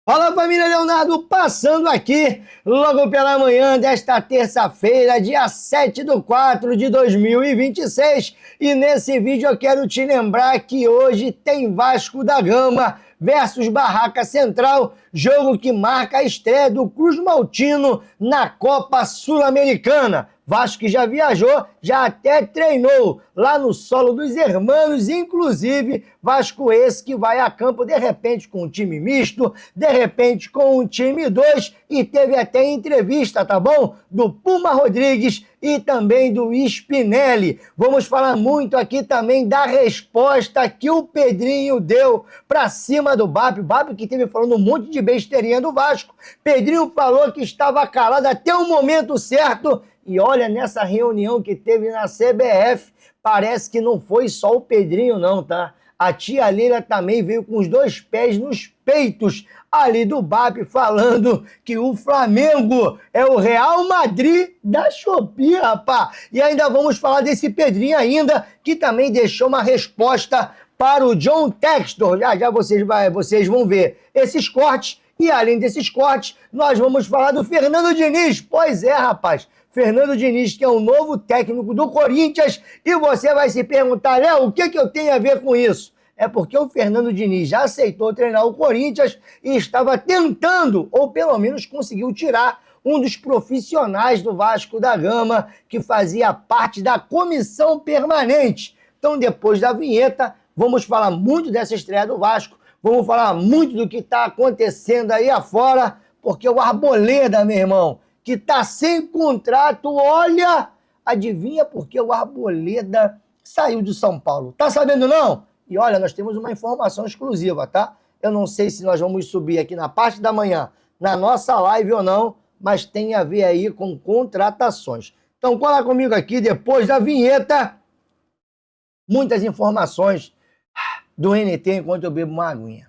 Fala família Leonardo, passando aqui logo pela manhã desta terça-feira, dia 7/4/2026, e nesse vídeo eu quero te lembrar que hoje tem Vasco da Gama versus Barraca Central, jogo que marca a estreia do Cruz Maltino na Copa Sul-Americana. Vasco que já viajou, já até treinou lá no solo dos Hermanos, inclusive Vasco esse que vai a campo de repente com um time misto, de repente com um time 2, e teve até entrevista, tá bom? Do Puma Rodrigues e também do Spinelli. Vamos falar muito aqui também da resposta que o Pedrinho deu pra cima do Bapi. Bapi que teve falando um monte de besteirinha do Vasco. Pedrinho falou que estava calado até o momento certo. E olha, nessa reunião que teve na CBF, parece que não foi só o Pedrinho não, tá? A tia Leila também veio com os dois pés nos peitos ali do Bapi, falando que o Flamengo é o Real Madrid da Shopee, rapá. E ainda vamos falar desse Pedrinho ainda, que também deixou uma resposta para o John Textor. Já vocês vão ver esses cortes. E além desses cortes, nós vamos falar do Fernando Diniz. Pois é, rapaz. Fernando Diniz, que é o novo técnico do Corinthians, e você vai se perguntar, Léo, o que eu tenho a ver com isso? É porque o Fernando Diniz já aceitou treinar o Corinthians e estava tentando, ou pelo menos conseguiu tirar, um dos profissionais do Vasco da Gama, que fazia parte da comissão permanente. Então, depois da vinheta, vamos falar muito dessa estreia do Vasco, vamos falar muito do que está acontecendo aí afora, porque o Arboleda, meu irmão, que tá sem contrato, olha, adivinha por que o Arboleda saiu de São Paulo? Tá sabendo não? E olha, nós temos uma informação exclusiva, tá? Eu não sei se nós vamos subir aqui na parte da manhã, na nossa live ou não, mas tem a ver aí com contratações. Então cola comigo aqui, depois da vinheta, muitas informações do NT enquanto eu bebo uma aguinha.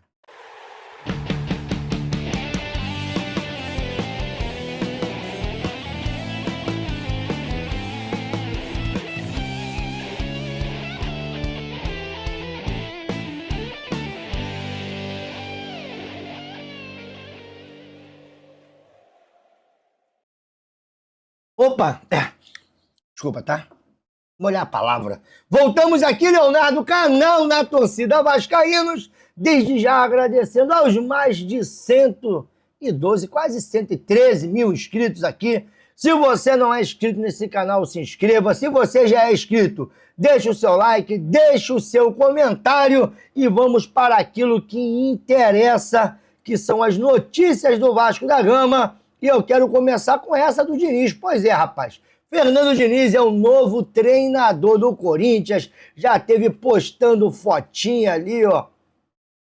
Opa, desculpa, tá? Vou olhar a palavra. Voltamos aqui, Leonardo, canal na torcida Vascaínos, desde já agradecendo aos mais de 112, quase 113 mil inscritos aqui. Se você não é inscrito nesse canal, se inscreva. Se você já é inscrito, deixa o seu like, deixa o seu comentário e vamos para aquilo que interessa, que são as notícias do Vasco da Gama. E eu quero começar com essa do Diniz. Pois é, rapaz. Fernando Diniz é o novo treinador do Corinthians. Já teve postando fotinha ali, ó,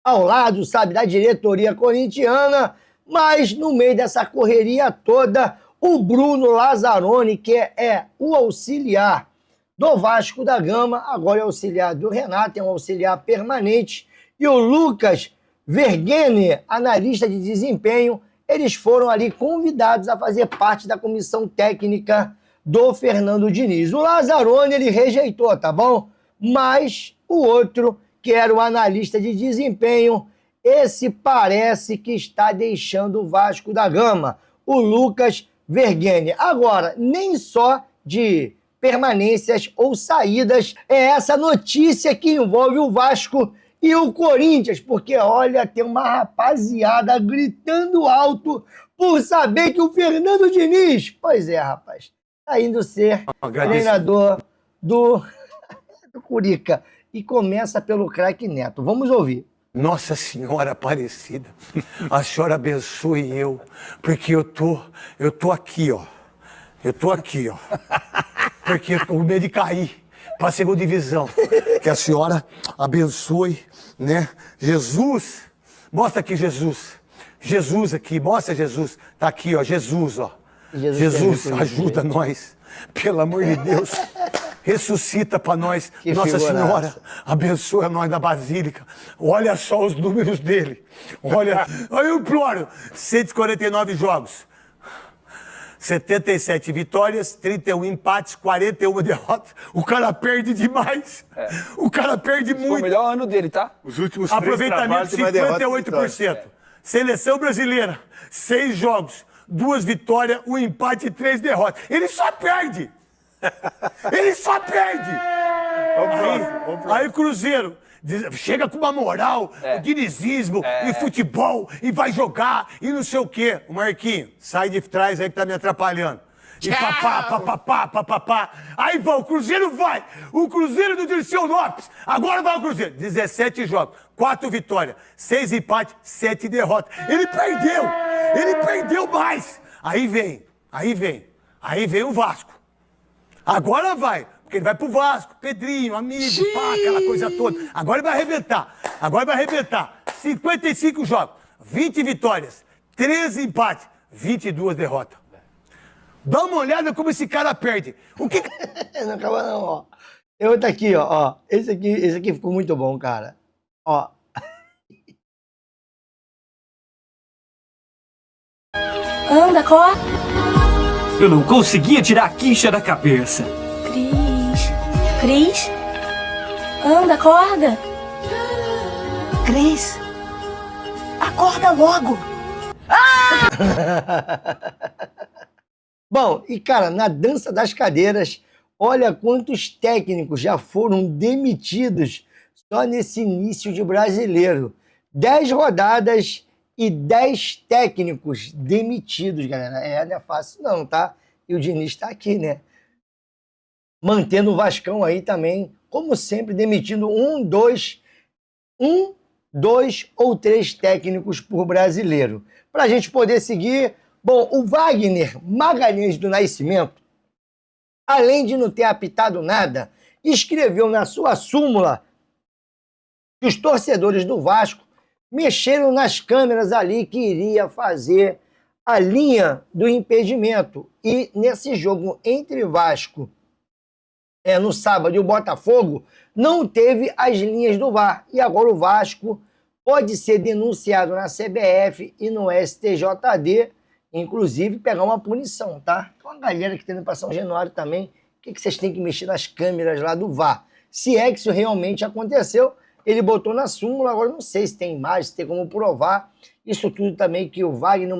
ao lado, sabe, da diretoria corintiana. Mas no meio dessa correria toda, o Bruno Lazzaroni, que é o auxiliar do Vasco da Gama, agora é auxiliar do Renato, é um auxiliar permanente, e o Lucas Vergene, analista de desempenho, eles foram ali convidados a fazer parte da comissão técnica do Fernando Diniz. O Lazzaroni, ele rejeitou, tá bom? Mas o outro, que era o analista de desempenho, esse parece que está deixando o Vasco da Gama, o Lucas Vergene. Agora, nem só de permanências ou saídas é essa notícia que envolve o Vasco e o Corinthians, porque, olha, tem uma rapaziada gritando alto por saber que o Fernando Diniz, pois é, rapaz, tá indo ser treinador do Curica. E começa pelo craque Neto. Vamos ouvir. Nossa Senhora Aparecida, a senhora abençoe eu, porque eu tô aqui, ó. Eu tô aqui, ó. Porque eu tô com medo de cair para a segunda divisão. Que a senhora abençoe, né? Jesus, mostra aqui Jesus. Jesus aqui, mostra Jesus. Tá aqui, ó, Jesus, ó. Jesus ajuda nós, pelo amor de Deus. Ressuscita para nós, que Nossa figuraça. Senhora, abençoa nós na Basílica. Olha só os números dele. Olha, eu imploro, 149 jogos. 77 vitórias, 31 empates, 41 derrotas. O cara perde demais. O cara perde muito. Foi o melhor ano dele, tá? Os últimos Aproveitamento 58%. Seleção brasileira, 6 jogos, 2 vitórias, 1 empate e 3 derrotas. Ele só perde! Ele só perde! Aí o Cruzeiro chega com uma moral, dinizismo, e futebol, e vai jogar, e não sei o quê. O Marquinhos, sai de trás aí que tá me atrapalhando. E papá. Aí vai, o Cruzeiro vai. O Cruzeiro do Dirceu Lopes. Agora vai o Cruzeiro. 17 jogos, 4 vitórias, 6 empates, 7 derrotas. Ele perdeu mais. Aí vem o Vasco. Agora vai. Porque ele vai pro Vasco, Pedrinho, amigo, pá, aquela coisa toda. Agora ele vai arrebentar. 55 jogos, 20 vitórias, 13 empates, 22 derrotas. Dá uma olhada como esse cara perde. O que... Não acaba não, ó. Tem outro aqui, ó. Esse aqui ficou muito bom, cara. Ó. Anda, corre. Eu não conseguia tirar a quicha da cabeça. Cris? Anda, acorda. Cris, acorda logo. Bom, e cara, na dança das cadeiras, olha quantos técnicos já foram demitidos só nesse início de Brasileiro. 10 rodadas e 10 técnicos demitidos, galera. Não é fácil não, tá? E o Diniz tá aqui, né? Mantendo o Vascão aí também, como sempre, demitindo 1, 2 ou 3 técnicos por brasileiro. Para a gente poder seguir, bom, o Wagner Magalhães do Nascimento, além de não ter apitado nada, escreveu na sua súmula que os torcedores do Vasco mexeram nas câmeras ali que iria fazer a linha do impedimento. E nesse jogo entre Vasco no sábado, e o Botafogo não teve as linhas do VAR. E agora o Vasco pode ser denunciado na CBF e no STJD, inclusive pegar uma punição, tá? Então a galera que tem indo para São Januário também, o que vocês têm que mexer nas câmeras lá do VAR? Se é que isso realmente aconteceu, ele botou na súmula, agora não sei se tem imagem, se tem como provar. Isso tudo também que o Wagner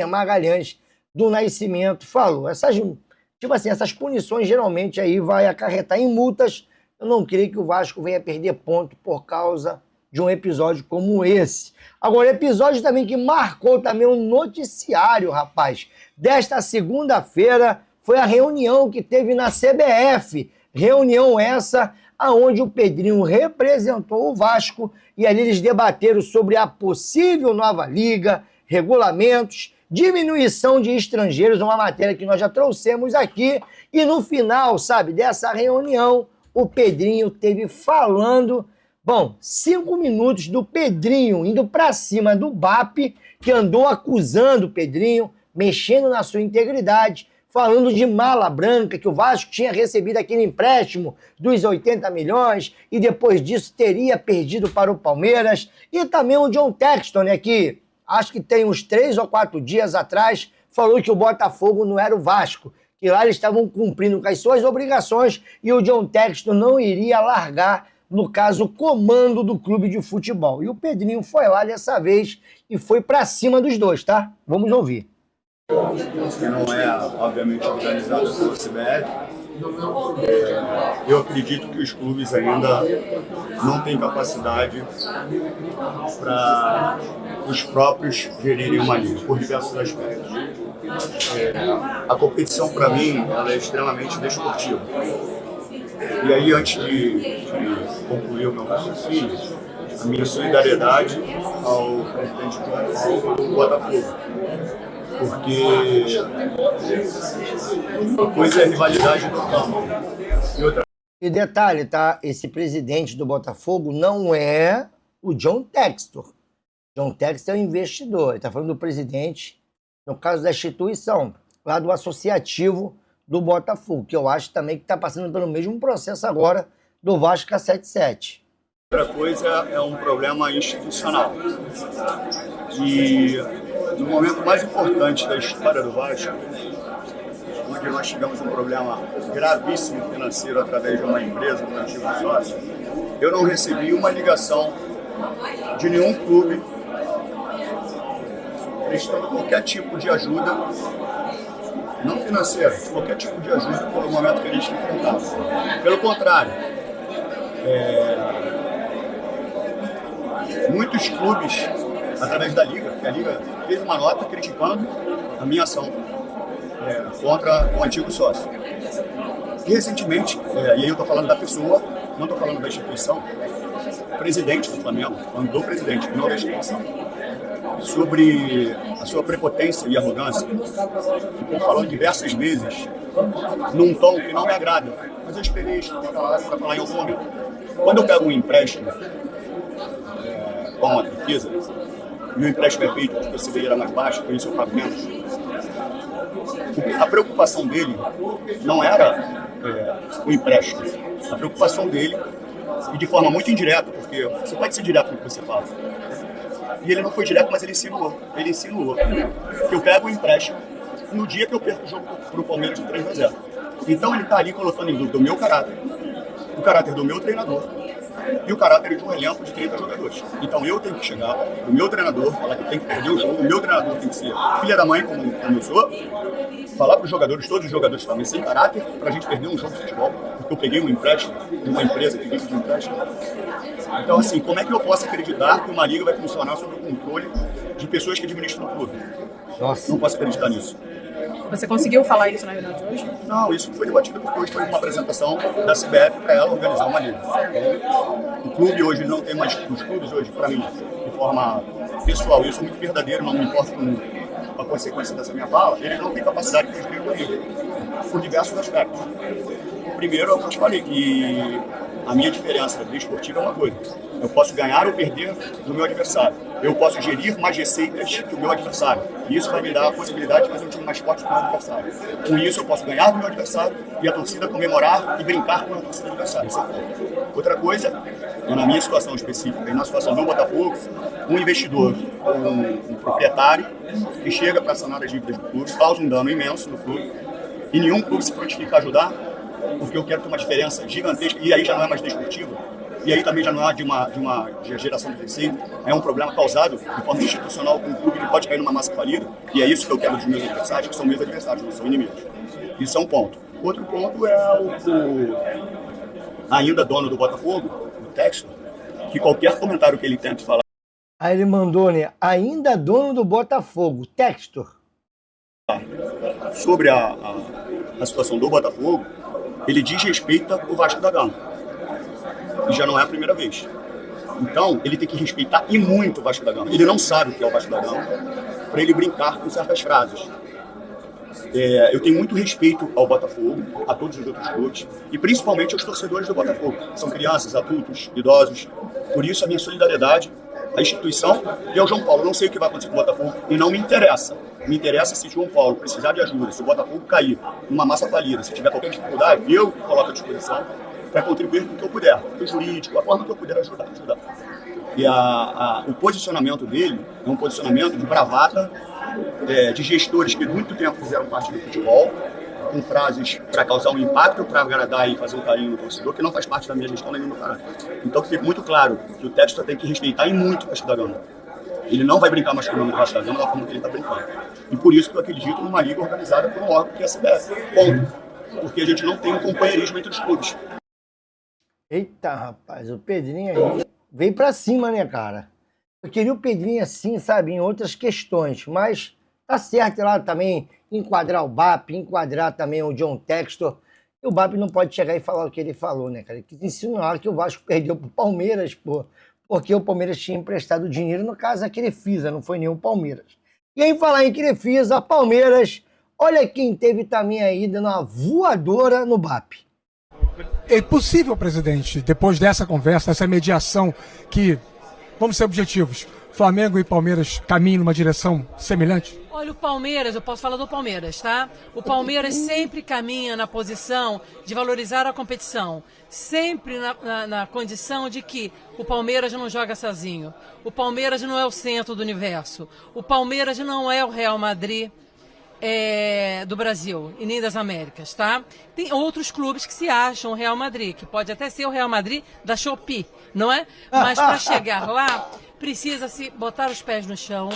Magalhães do Nascimento falou. Essas punições geralmente aí vai acarretar em multas. Eu não creio que o Vasco venha perder ponto por causa de um episódio como esse. Agora, episódio também que marcou também um noticiário, rapaz. Desta segunda-feira foi a reunião que teve na CBF. Reunião essa aonde o Pedrinho representou o Vasco e ali eles debateram sobre a possível nova liga, regulamentos, diminuição de estrangeiros, uma matéria que nós já trouxemos aqui. E no final, dessa reunião, o Pedrinho teve falando, 5 minutos do Pedrinho indo para cima do BAP, que andou acusando o Pedrinho, mexendo na sua integridade, falando de mala branca, que o Vasco tinha recebido aquele empréstimo dos 80 milhões e depois disso teria perdido para o Palmeiras. E também o John Texton, que acho que tem uns 3 ou 4 dias atrás, falou que o Botafogo não era o Vasco, que lá eles estavam cumprindo com as suas obrigações e o John Texton não iria largar, no caso, o comando do clube de futebol. E o Pedrinho foi lá dessa vez e foi para cima dos dois, tá? Vamos ouvir. Que não é, obviamente, organizado pela CBF. Eu acredito que os clubes ainda não têm capacidade para os próprios gerirem uma liga, por diversos aspectos. A competição, para mim, ela é extremamente desportiva. E aí, antes de concluir o meu raciocínio, a minha solidariedade ao presidente do Botafogo. Porque uma coisa é rivalidade total. E detalhe, tá? Esse presidente do Botafogo não é o John Textor. John Textor é um investidor. Ele está falando do presidente, no caso da instituição, lá do associativo do Botafogo, que eu acho também que está passando pelo mesmo processo agora do Vasco 77. Outra coisa é um problema institucional. E no momento mais importante da história do Vasco, onde nós tivemos um problema gravíssimo financeiro através de uma empresa do antigo sócio, eu não recebi uma ligação de nenhum clube prestando qualquer tipo de ajuda, não financeira, qualquer tipo de ajuda pelo momento que a gente enfrentava. Pelo contrário, muitos clubes, através da Liga, que a Liga fez uma nota criticando a minha ação contra o antigo sócio. E recentemente, e aí eu estou falando da pessoa, não estou falando da instituição, o presidente do Flamengo, falando do presidente, não da instituição, sobre a sua prepotência e arrogância, ficou falando diversas vezes, num tom que não me agrada, mas eu esperei para falar em algum momento. Quando eu pego um empréstimo com uma defesa, e o empréstimo é feito porque o CDI era mais baixo, por isso eu pago menos, a preocupação dele não era o empréstimo, a preocupação dele, e de forma muito indireta, porque você pode ser direto no que você fala, e ele não foi direto, mas ele insinuou que eu pego o empréstimo no dia que eu perco o jogo para o Palmeiras de 3-0. Então ele está ali colocando em dúvida o meu caráter, o caráter do meu treinador e o caráter de um elenco de 30 jogadores. Então eu tenho que chegar o meu treinador, falar que tem que perder o jogo, o meu treinador tem que ser filha da mãe, como eu sou, falar para os jogadores, todos os jogadores também, sem caráter, para a gente perder um jogo de futebol, porque eu peguei um empréstimo de uma empresa que vive de empréstimo. Então, assim, como é que eu posso acreditar que uma liga vai funcionar sob o controle de pessoas que administram o clube? Nossa. Não posso acreditar nisso. Você conseguiu falar isso na reunião de hoje? Não, isso foi debatido porque hoje foi uma apresentação da CBF para ela organizar uma liga. O clube hoje não tem mais... Os clubes hoje, para mim, de forma pessoal, eu sou muito verdadeiro, não me importo com a consequência dessa minha fala, eles não têm capacidade de gerir uma liga, por diversos aspectos. O primeiro, eu te falei que a minha diferença desportiva é uma coisa. Eu posso ganhar ou perder do meu adversário. Eu posso gerir mais receitas que o meu adversário. E isso vai me dar a possibilidade de fazer um time mais forte que o meu adversário. Com isso, eu posso ganhar do meu adversário e a torcida comemorar e brincar com a torcida do adversário. Isso é bom. Outra coisa, na minha situação específica e na situação do Botafogo, um investidor, um proprietário, que chega para sanar as dívidas do clube, causa um dano imenso no clube, e nenhum clube se prontifica a ajudar, porque eu quero ter uma diferença gigantesca, e aí já não é mais desportivo, e aí também já não é de uma geração de receita, é um problema causado de forma institucional com um clube que pode cair numa massa falida, e é isso que eu quero dos meus adversários, que são meus adversários, não são inimigos. Isso é um ponto. Outro ponto é o ainda dono do Botafogo, o Textor, que qualquer comentário que ele tente falar... Aí ele mandou, né? Ainda dono do Botafogo, Textor. Sobre a situação do Botafogo, ele desrespeita o Vasco da Gama. E já não é a primeira vez. Então, ele tem que respeitar e muito o Vasco da Gama. Ele não sabe o que é o Vasco da Gama, para ele brincar com certas frases. Eu tenho muito respeito ao Botafogo, a todos os outros clubes, e principalmente aos torcedores do Botafogo. São crianças, adultos, idosos. Por isso, a minha solidariedade à instituição e ao João Paulo. Não sei o que vai acontecer com o Botafogo e não me interessa. Me interessa se João Paulo precisar de ajuda, se o Botafogo cair numa massa falida, se tiver qualquer dificuldade, eu coloco à disposição para contribuir com o que eu puder, o jurídico, a forma que eu puder ajudar. E o posicionamento dele é um posicionamento de bravata, de gestores que muito tempo fizeram parte do futebol, com frases para causar um impacto, para agradar e fazer um carinho no torcedor, que não faz parte da minha gestão nem do meu caráter. Então fica muito claro que o Textor tem que respeitar e muito o Vasco da Gama. Ele não vai brincar mais com o Vasco da Gama da forma que ele está brincando. E por isso que eu acredito numa liga organizada por um órgão que é a CBF. Ponto. Porque a gente não tem um companheirismo entre os clubes. Eita, rapaz, o Pedrinho aí veio pra cima, né, cara? Eu queria o Pedrinho assim, sabe, em outras questões, mas tá certo lá também enquadrar o BAP, enquadrar também o John Textor. E o BAP não pode chegar e falar o que ele falou, né, cara? Ele quis insinuar que o Vasco perdeu pro Palmeiras, pô, porque o Palmeiras tinha emprestado dinheiro, no caso a Crefisa, não foi nem o Palmeiras. E aí, falar em Crefisa, Palmeiras, olha quem teve também aí dando uma voadora no BAP. É possível, presidente, depois dessa conversa, essa mediação, que, vamos ser objetivos, Flamengo e Palmeiras caminham numa direção semelhante? Olha, o Palmeiras, eu posso falar do Palmeiras, tá? O Palmeiras sempre caminha na posição de valorizar a competição, sempre na condição de que o Palmeiras não joga sozinho, o Palmeiras não é o centro do universo, o Palmeiras não é o Real Madrid do Brasil e nem das Américas, tá? Tem outros clubes que se acham o Real Madrid, que pode até ser o Real Madrid da Shopee, não é? Mas para chegar lá, precisa se botar os pés no chão,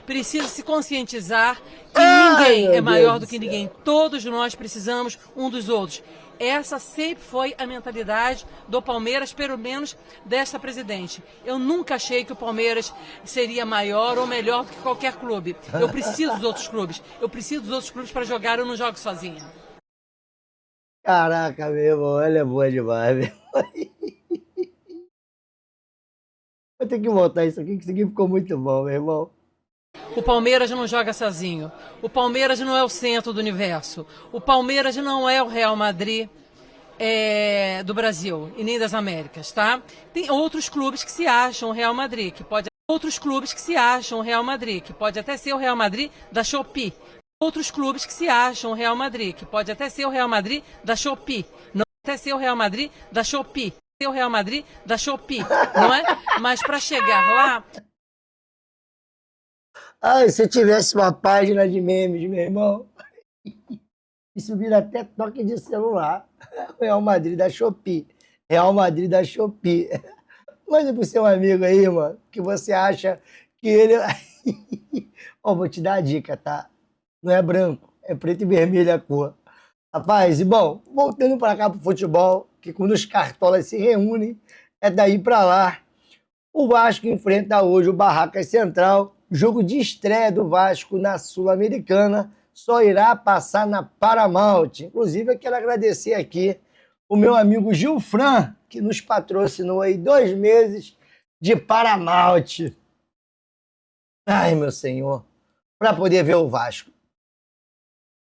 precisa se conscientizar que Ai, ninguém meu é maior Deus do que do céu. ninguém. Todos nós precisamos um dos outros. Essa sempre foi a mentalidade do Palmeiras, pelo menos desta presidente. Eu nunca achei que o Palmeiras seria maior ou melhor do que qualquer clube. Eu preciso dos outros clubes. Eu preciso dos outros clubes para jogar, eu não jogo sozinha. Caraca, meu irmão, ela é boa demais, meu irmão. Vou ter que voltar isso aqui, que isso aqui ficou muito bom, meu irmão. O Palmeiras não joga sozinho. O Palmeiras não é o centro do universo. O Palmeiras não é o Real Madrid do Brasil e nem das Américas, tá? Tem outros clubes que se acham o Real Madrid, que pode outros clubes que se acham o Real Madrid, que pode até ser o Real Madrid da Shopee. Outros clubes que se acham o Real Madrid, que pode até ser o Real Madrid da Shopee. Não até ser o Real Madrid da Shopee. Ser o Real Madrid da Shopee, não é? Mas para chegar lá, Ai, se eu tivesse uma página de memes, meu irmão, isso vira até toque de celular. Real Madrid da Shopee. Real Madrid da Shopee. Manda pro seu amigo aí, mano, que você acha que ele... Ó, vou te dar a dica, tá? Não é branco, é preto e vermelho a cor. Rapaz, e bom, voltando para cá pro futebol, que quando os cartolas se reúnem, é daí para lá. O Vasco enfrenta hoje o Barracas Central. Jogo de estreia do Vasco na Sul-Americana. Só irá passar na Paramount. Inclusive, eu quero agradecer aqui o meu amigo Gilfran, que nos patrocinou aí 2 meses de Paramount. Ai, meu senhor. Para poder ver o Vasco.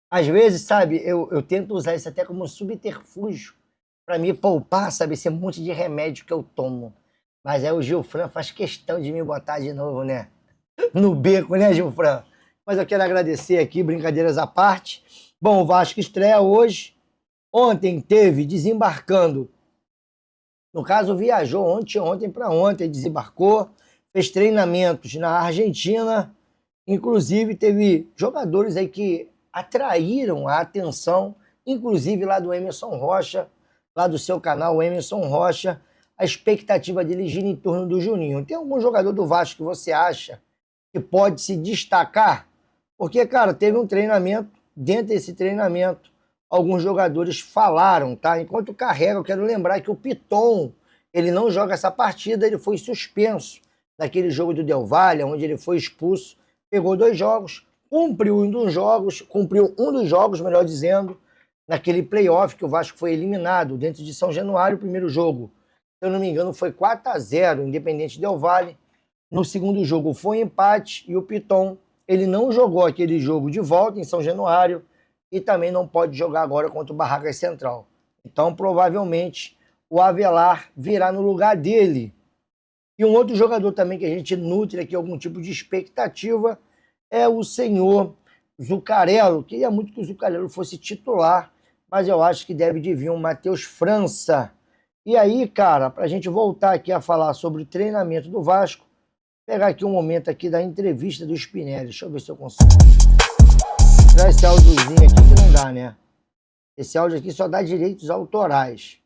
Às vezes, sabe, eu tento usar isso até como subterfúgio para me poupar, sabe, esse monte de remédio que eu tomo. Mas aí o Gilfran faz questão de me botar de novo, né? No beco, né, Gilfran? Mas eu quero agradecer aqui, brincadeiras à parte. Bom, o Vasco estreia hoje. Ontem teve desembarcando. No caso, viajou ontem para ontem, desembarcou, fez treinamentos na Argentina. Inclusive, teve jogadores aí que atraíram a atenção, inclusive lá do Emerson Rocha, lá do seu canal, o Emerson Rocha, a expectativa dele gira em torno do Juninho. Tem algum jogador do Vasco que você acha que pode se destacar? Porque, cara, teve um treinamento, dentro desse treinamento, alguns jogadores falaram, tá? Enquanto carrega, eu quero lembrar que o Piton, ele não joga essa partida, ele foi suspenso naquele jogo do Del Valle, onde ele foi expulso, pegou 2 jogos, cumpriu um dos jogos, melhor dizendo, naquele playoff que o Vasco foi eliminado dentro de São Januário. O primeiro jogo, se eu não me engano, foi 4-0, Independente Del Valle. No segundo jogo foi empate e o Piton, ele não jogou aquele jogo de volta em São Januário e também não pode jogar agora contra o Barracas Central. Então, provavelmente, o Avelar virá no lugar dele. E um outro jogador também que a gente nutre aqui algum tipo de expectativa é o senhor Zuccarello. Queria muito que o Zuccarello fosse titular, mas eu acho que deve de vir um Matheus França. E aí, cara, para a gente voltar aqui a falar sobre o treinamento do Vasco, pegar aqui um momento aqui da entrevista do Spinelli. Deixa eu ver se eu consigo tirar esse áudiozinho aqui que não dá, né? Esse áudio aqui só dá direitos autorais.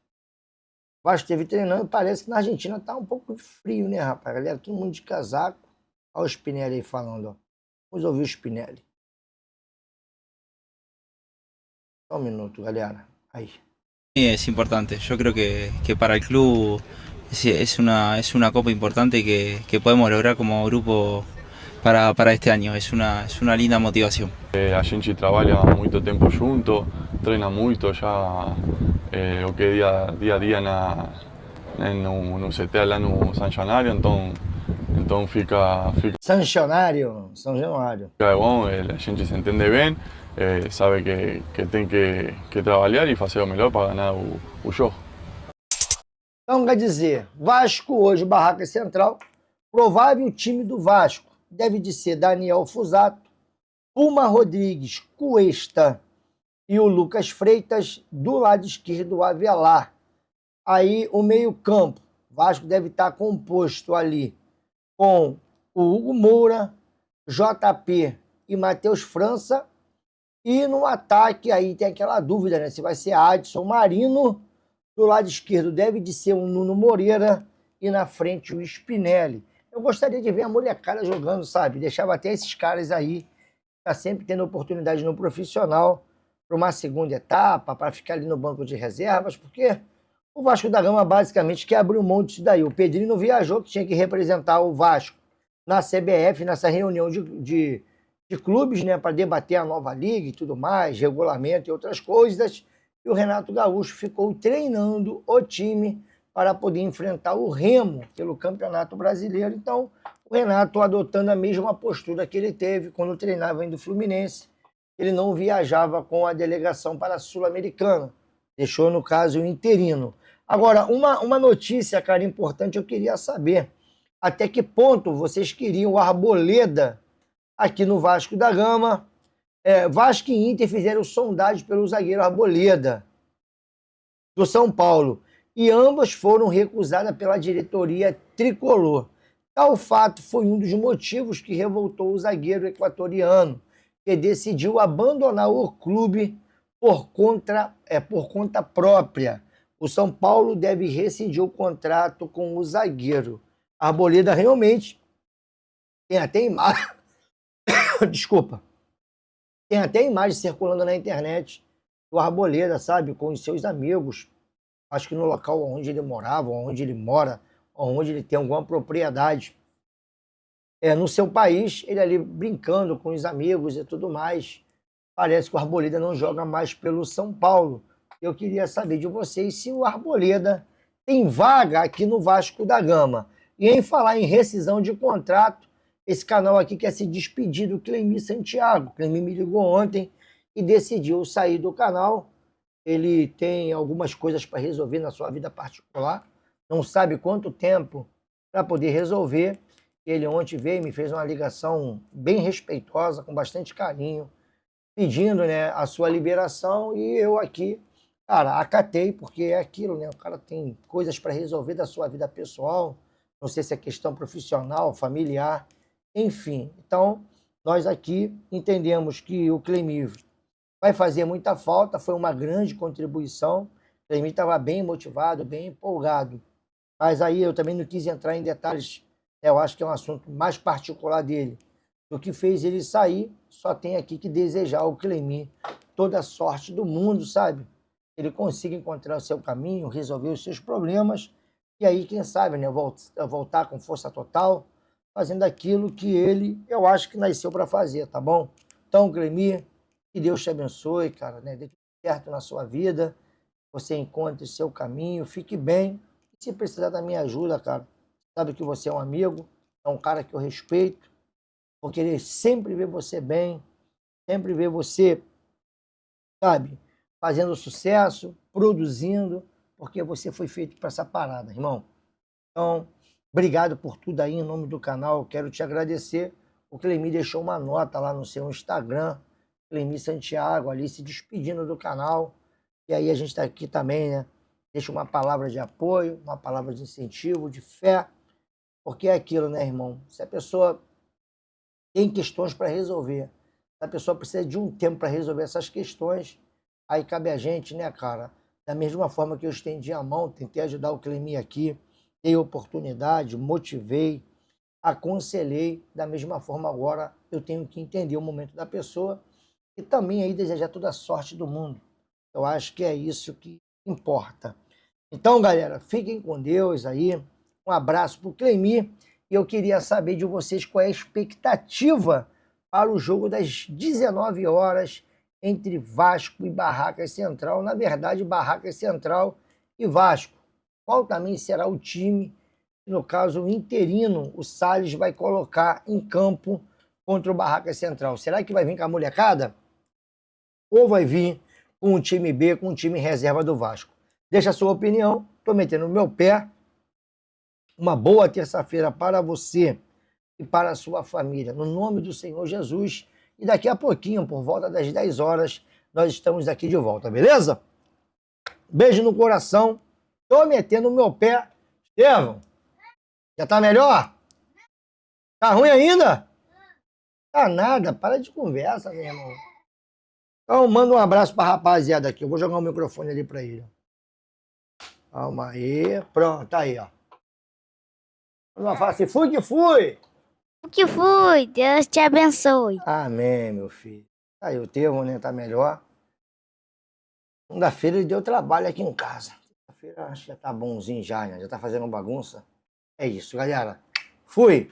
O Vasco esteve treinando, parece que na Argentina tá um pouco de frio, né, rapaz? Galera, todo mundo de casaco. Olha o Spinelli aí falando, ó. Vamos ouvir o Spinelli. Só um minuto, galera. Aí. Es importante, yo creo que para el club es una copa importante que podemos lograr como grupo para este año, es una linda motivación. A gente trabalha muito tempo junto, treina muito já o que dia a dia no CT lá no São Januário, então fica São Januário. bom, a gente se entende bem, sabe que tem que trabalhar e fazer o melhor para ganhar o jogo. Então, quer dizer, Vasco hoje, Barracas Central, provável time do Vasco deve de ser Daniel Fusato, Puma Rodrigues, Cuesta e o Lucas Freitas, do lado esquerdo o Avelar. Aí o meio-campo, Vasco deve estar composto ali com o Hugo Moura, JP e Matheus França. E no ataque aí tem aquela dúvida, né? Se vai ser Adson Marino, do lado esquerdo deve de ser o Nuno Moreira e na frente o Spinelli. Eu gostaria de ver a molecada jogando, sabe? Deixava até esses caras aí, tá sempre tendo oportunidade no profissional para uma segunda etapa, para ficar ali no banco de reservas, porque o Vasco da Gama basicamente quer abrir mão disso daí. O Pedrinho não viajou, que tinha que representar o Vasco na CBF, nessa reunião de clubes, né, para debater a nova liga e tudo mais, regulamento e outras coisas. E o Renato Gaúcho ficou treinando o time para poder enfrentar o Remo pelo Campeonato Brasileiro. Então, o Renato adotando a mesma postura que ele teve quando treinava indo Fluminense. Ele não viajava com a delegação para a Sul-Americana. Deixou, no caso, o interino. Agora, uma notícia, cara, importante, eu queria saber até que ponto vocês queriam o Arboleda aqui no Vasco da Gama. Vasco e Inter fizeram sondagem pelo zagueiro Arboleda, do São Paulo, e ambas foram recusadas pela diretoria tricolor. Tal fato foi um dos motivos que revoltou o zagueiro equatoriano, que decidiu abandonar o clube por conta própria. O São Paulo deve rescindir o contrato com o zagueiro. A Arboleda realmente tem até imagem. Desculpa. Tem até imagem circulando na internet do Arboleda, sabe? Com os seus amigos. Acho que no local onde ele morava, onde ele mora, onde ele tem alguma propriedade. No seu país, ele ali brincando com os amigos e tudo mais. Parece que o Arboleda não joga mais pelo São Paulo. Eu queria saber de vocês se o Arboleda tem vaga aqui no Vasco da Gama. E em falar em rescisão de contrato, esse canal aqui quer se despedir do Clemir Santiago. Clemir me ligou ontem e decidiu sair do canal. Ele tem algumas coisas para resolver na sua vida particular. Não sabe quanto tempo para poder resolver. Ele ontem veio e me fez uma ligação bem respeitosa, com bastante carinho, pedindo, né, a sua liberação. E eu aqui, cara, acatei, porque é aquilo, né? O cara tem coisas para resolver da sua vida pessoal. Não sei se é questão profissional, familiar, enfim. Então, nós aqui entendemos que o Clemir vai fazer muita falta, foi uma grande contribuição. O Clemir estava bem motivado, bem empolgado. Mas aí eu também não quis entrar em detalhes, eu acho que é um assunto mais particular dele. O que fez ele sair, só tem aqui que desejar ao Clemir toda a sorte do mundo, sabe? Ele consiga encontrar o seu caminho, resolver os seus problemas, e aí, quem sabe, né, voltar com força total, fazendo aquilo que ele, eu acho que nasceu para fazer, tá bom? Então, Clemir, que Deus te abençoe, cara, né? Dê tudo certo na sua vida, você encontre o seu caminho, fique bem. E se precisar da minha ajuda, cara, sabe que você é um amigo, é um cara que eu respeito, vou querer sempre ver você bem, sempre ver você, sabe, fazendo sucesso, produzindo, porque você foi feito para essa parada, irmão. Então, obrigado por tudo aí em nome do canal, quero te agradecer. O Clemir deixou uma nota lá no seu Instagram, Clemir Santiago, ali se despedindo do canal. E aí a gente está aqui também, né? Deixa uma palavra de apoio, uma palavra de incentivo, de fé, porque é aquilo, né, irmão? Se a pessoa tem questões para resolver, se a pessoa precisa de um tempo para resolver essas questões, aí cabe a gente, né, cara? Da mesma forma que eu estendi a mão, tentei ajudar o Clemir aqui, dei oportunidade, motivei, aconselhei, da mesma forma agora eu tenho que entender o momento da pessoa e também aí desejar toda a sorte do mundo. Eu acho que é isso que importa. Então, galera, fiquem com Deus aí, um abraço para o Clemir e eu queria saber de vocês qual é a expectativa para o jogo das 19 horas entre Vasco e Barracas Central, na verdade, Barracas Central e Vasco. Qual também será o time, no caso, o interino, o Salles vai colocar em campo contra o Barracas Central? Será que vai vir com a molecada? Ou vai vir com o time B, com o time reserva do Vasco? Deixa a sua opinião, estou metendo no meu pé. Uma boa terça-feira para você e para a sua família, no nome do Senhor Jesus. E daqui a pouquinho, por volta das 10 horas, nós estamos aqui de volta, beleza? Beijo no coração. Tô metendo o meu pé. Estevão, já tá melhor? Tá ruim ainda? Tá nada, para de conversa, meu irmão. Então, manda um abraço pra rapaziada aqui. Eu vou jogar o microfone ali pra ele. Calma aí. Pronto, tá aí, ó. Não fala assim, fui que fui. O que fui? Deus te abençoe. Amém, meu filho. Aí o termo, né, tá melhor. Segunda-feira ele deu trabalho aqui em casa. Segunda-feira acho que já tá bonzinho já, né? Já tá fazendo bagunça. É isso, galera. Fui.